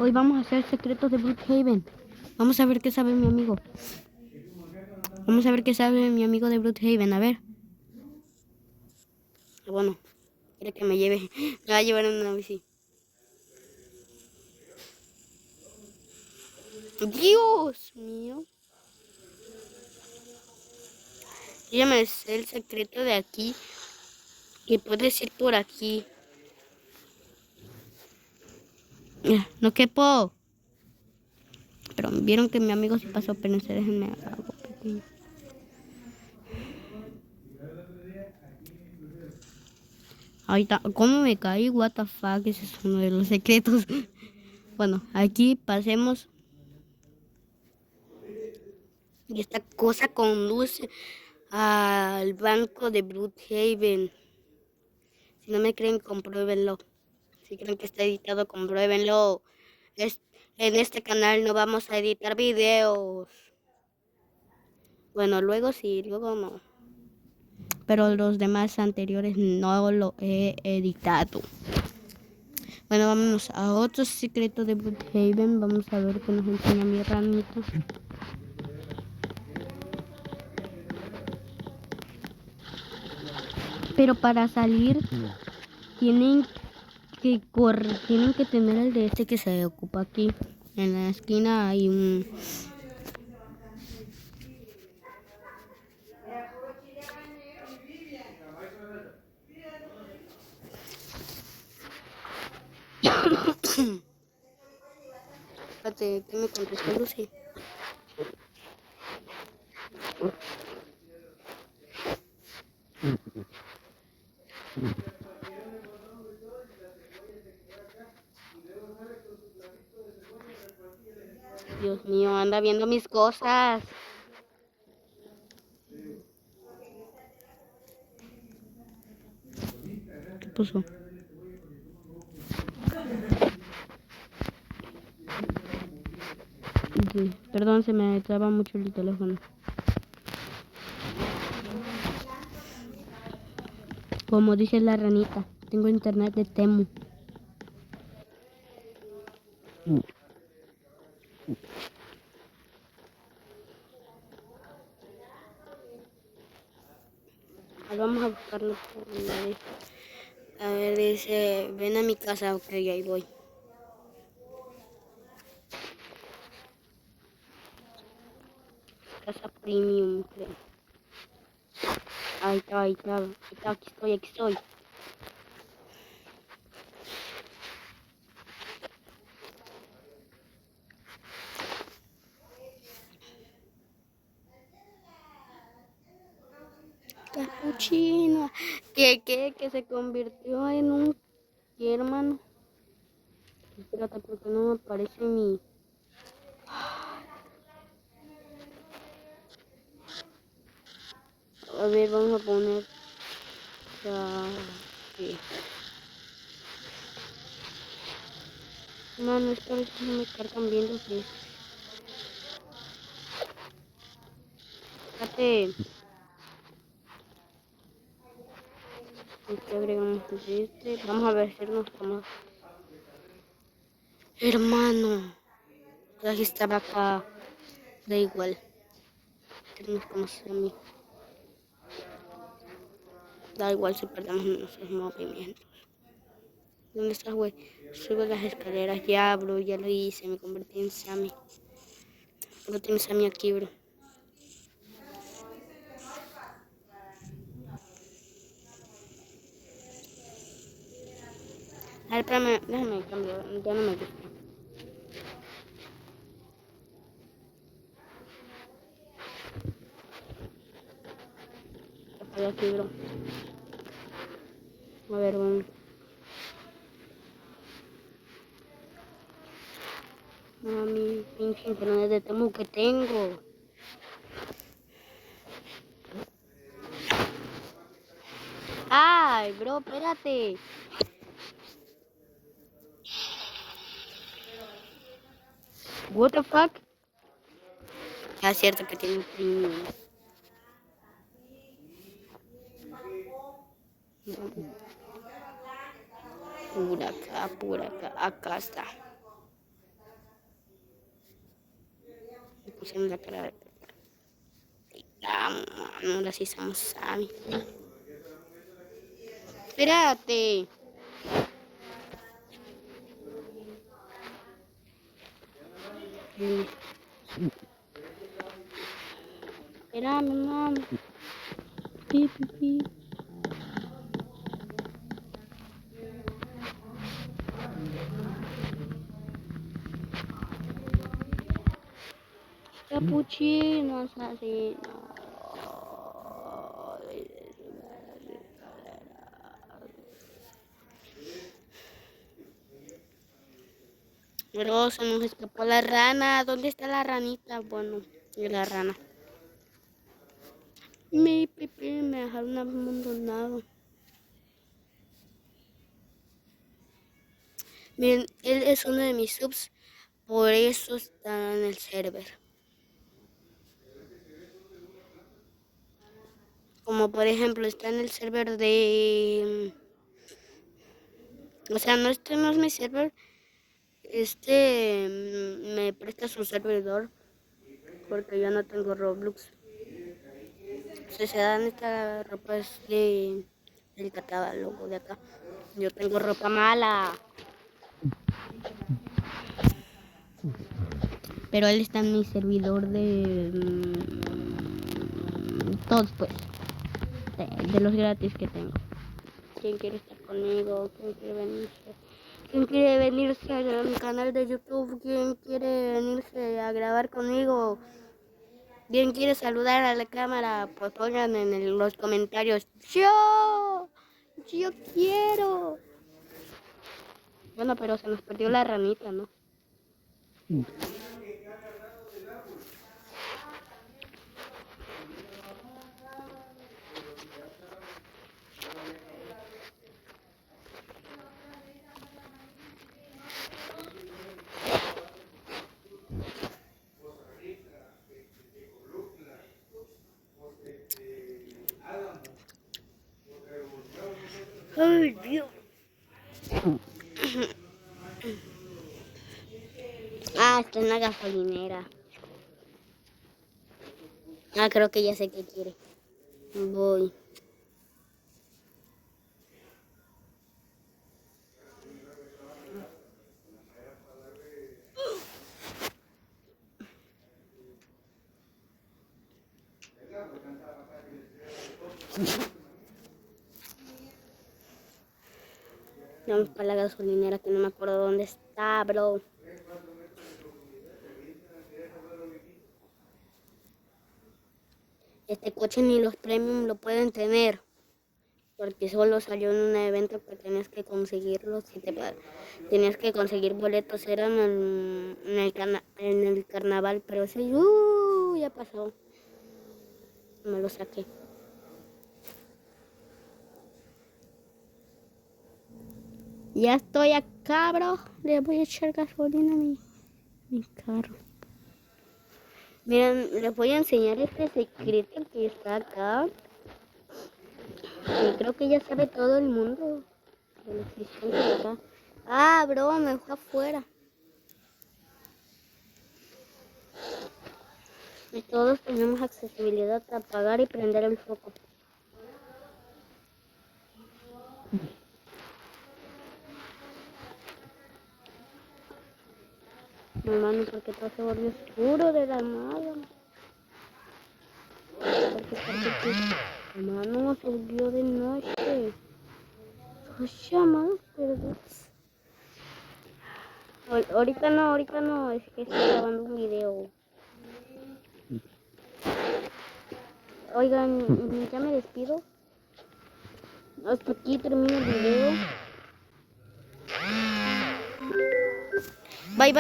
Hoy vamos a hacer secretos de Brookhaven. Vamos a ver qué sabe mi amigo. Vamos a ver qué sabe mi amigo de Brookhaven. A ver. Bueno, quiere que me lleve. Me va a llevar en una bici. Dios mío. Yo ya me sé el secreto de aquí. Y puedes ir por aquí. No quepo. Pero vieron que mi amigo se pasó, pero no se déjenme algo pequeño. Ahí está. ¿Cómo me caí? What the fuck, ese es uno de los secretos. Bueno, aquí pasemos. Y esta cosa conduce al banco de Brookhaven. Si no me creen, compruébenlo. Si creen que está editado, compruébenlo. En este canal no vamos a editar videos. Bueno, luego sí, luego no. Pero los demás anteriores no lo he editado. Bueno, vámonos a otro secreto de Brookhaven. Vamos a ver qué nos enseña mi ranita. Pero para salir tienen tienen que tener el de este que se ocupa aquí. En la esquina hay un... Espérate, ¿qué me contestó Lucy? Dios mío, anda viendo mis cosas. ¿Qué puso? Sí, perdón, se me traba mucho el teléfono. Como dice la ranita, tengo internet de Temu. Ahora vamos a buscarlo por la... A ver, dice, ven a mi casa, ok, ahí voy. Casa premium, creo. Ahí está, ahí está, ahí está, aquí estoy, aquí estoy. Capuchino. Que se convirtió en un... ¿Qué, hermano? Espérate, porque no me aparece mi... A ver, vamos a poner... ¿Qué? Mano, es que a veces no me cargan bien los de... Fíjate. Aquí agregamos este. Vamos a ver si nos como... Hermano. Ya que estaba acá. Da igual. Tenemos como semi. Da igual si perdemos nuestros movimientos. ¿Dónde estás, güey? Subo las escaleras. Ya, bro. Ya lo hice. Me convertí en Sammy. Bro, tiene Sammy aquí, bro. A ver, espérame. Déjame cambiar. Ya no me gusta. Estoy aquí, bro. A ver, un... Mami, pinche internet de Temu que tengo. Ay, bro, espérate. What the fuck? Ya es cierto que tiene un premium. Por acá, acá está. Hacemos la cara de Pepa. Te amo, mano. Ahora sí somos sabios. Espérate. Espérame, mano. Pi, pi, pi. Capuchino asesino. Pero se nos escapó la rana. ¿Dónde está la ranita? Bueno, y la rana. Mi pipí me dejaron abandonado. Miren, él es uno de mis subs. Por eso está en el server. Como por ejemplo está en el server de... O sea, no, este no es mi server. Me presta su servidor. Porque yo no tengo Roblox. Si se dan esta ropa es del catálogo de acá. Yo tengo ropa mala. Pero él está en mi servidor de... todos pues. De los gratis que tengo. ¿Quién quiere estar conmigo? ¿Quién quiere venirse? ¿Quién quiere venirse a mi canal de YouTube? ¿Quién quiere venirse a grabar conmigo? ¿Quién quiere saludar a la cámara? Pues pongan en los comentarios. ¡Yo quiero! Bueno, pero se nos perdió la ranita, ¿no? ¡Ay, Dios! Está en la gasolinera. Creo que ya sé qué quiere. Voy. Vamos para la gasolinera que no me acuerdo dónde está, bro. Este coche ni los premium lo pueden tener. Porque solo salió en un evento que tenías que conseguirlos. Tenías que conseguir boletos. Eran en el carnaval. Pero ese ya pasó. Me lo saqué. Ya estoy acá, bro. Le voy a echar gasolina a mi carro. Miren, les voy a enseñar este secreto que está acá. Y creo que ya sabe todo el mundo de la existencia de acá. Bro, me fue afuera. Y todos tenemos accesibilidad a apagar y prender el foco. Hermano, porque todo se volvió oscuro de la nada. Hermano, se volvió de noche. Perdón. Ahorita no, es que estoy grabando un video. Oigan, ya me despido. Hasta aquí termino el video. Bye.